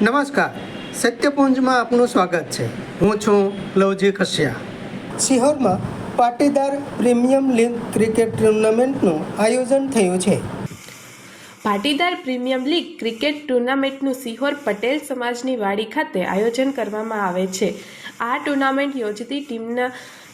નમસ્કાર, સત્યપુંજમાં આપનું સ્વાગત છે. હું છું લવજી કશ્યા. સિહોરમાં પાટીદાર પ્રીમિયમ લીગ ક્રિકેટ ટુર્નામેન્ટનું આયોજન થયું છે. પાટીદાર પ્રીમિયમ લીગ ક્રિકેટ ટુર્નામેન્ટનું સિહોર પટેલ સમાજની વાડી ખાતે આયોજન કરવામાં આવે છે. આ ટુર્નામેન્ટ યોજતી ટીમના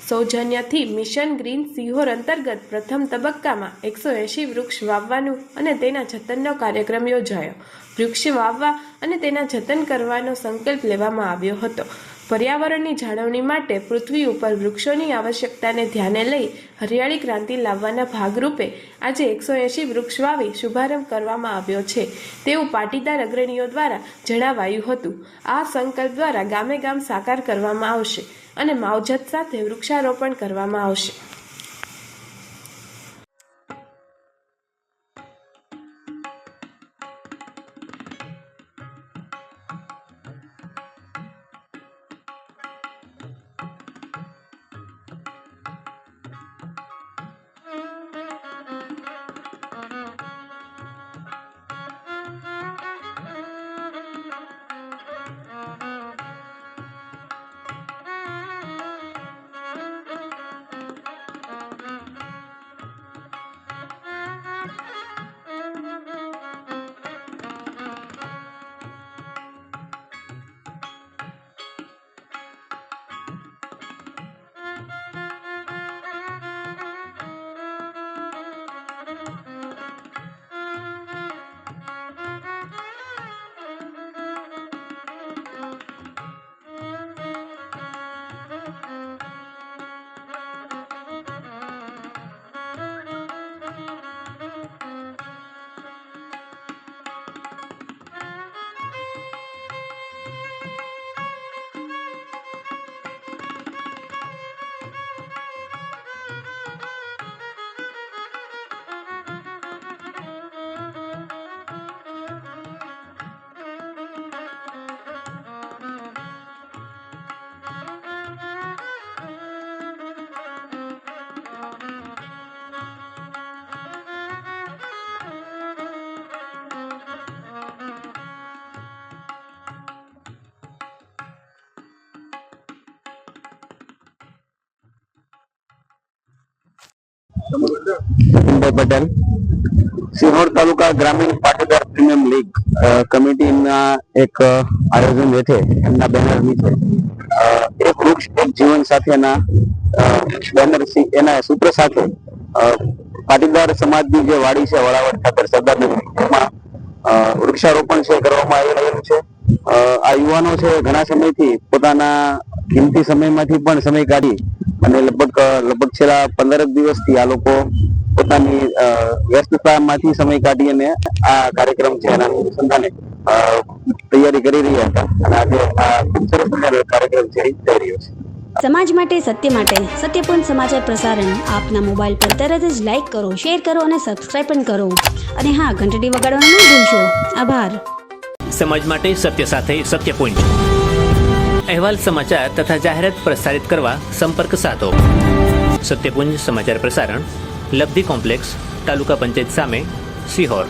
સૌજન્યથી મિશન ગ્રીન સિહોર અંતર્ગત પ્રથમ તબક્કામાં 180 વૃક્ષ વાવવાનું અને તેના જતનનો કાર્યક્રમ યોજાયો. વૃક્ષ વાવવા અને તેના જતન કરવાનો સંકલ્પ લેવામાં આવ્યો હતો. પર્યાવરણની જાળવણી માટે પૃથ્વી ઉપર વૃક્ષોની આવશ્યકતાને ધ્યાને લઈ હરિયાળી ક્રાંતિ લાવવાના ભાગરૂપે આજે 180 વૃક્ષ વાવી શુભારંભ કરવામાં આવ્યો છે તેવું પાટીદાર અગ્રણીઓ દ્વારા જણાવાયું હતું. આ સંકલ્પ દ્વારા ગામે ગામ સાકાર કરવામાં આવશે અને માવજત સાથે વૃક્ષારોપણ કરવામાં આવશે. પટેલ સિહોર તાલુકા ગ્રામીણ પાટીદાર પ્રીમિયમ લીગ કમિટીના એક આયોજન હેઠે એમના બેનર નીચે એક વૃક્ષ એક જીવન સાથેના બેનર એના સૂત્ર સાથે પાટીદાર સમાજની જે વાડી છે વડાવડ ખાતર સરદારનગર એમાં વૃક્ષારોપણ છે કરવામાં આવી રહ્યું છે. આ યુવાનો છે ઘણા સમયથી પોતાના કિંમતી સમયમાંથી પણ સમય કાઢી અને લગભગ છેલ્લા 15 દિવસથી આ લોકો પોતાની વ્યસ્તતામાંથી સમય કાઢી અને આ કાર્યક્રમ છે એના અનુસંધાને તૈયારી કરી રહ્યા હતા અને આજે આ ખૂબ સરસ મજાનો કાર્યક્રમ છે થઈ રહ્યો છે. સમાજ માટે સત્ય માટે સત્યપુંજ સમાચાર પ્રસારણ આપના મોબાઈલ પર તરત જ લાઈક કરો, શેર કરો અને સબસ્ક્રાઇબ પણ કરો. અને હા, ઘંટડી વગાડવાનું ન ભૂલશો. આભાર. સમાજ માટે સત્ય સાથે સત્યપુંજ. અહેવાલ, સમાચાર તથા જાહેરાત પ્રસારિત કરવા સંપર્ક સાધો. સત્યપુંજ સમાચાર પ્રસારણ, લબ્ધિ કોમ્પ્લેક્સ, તાલુકા પંચાયત સામે, સિહોર.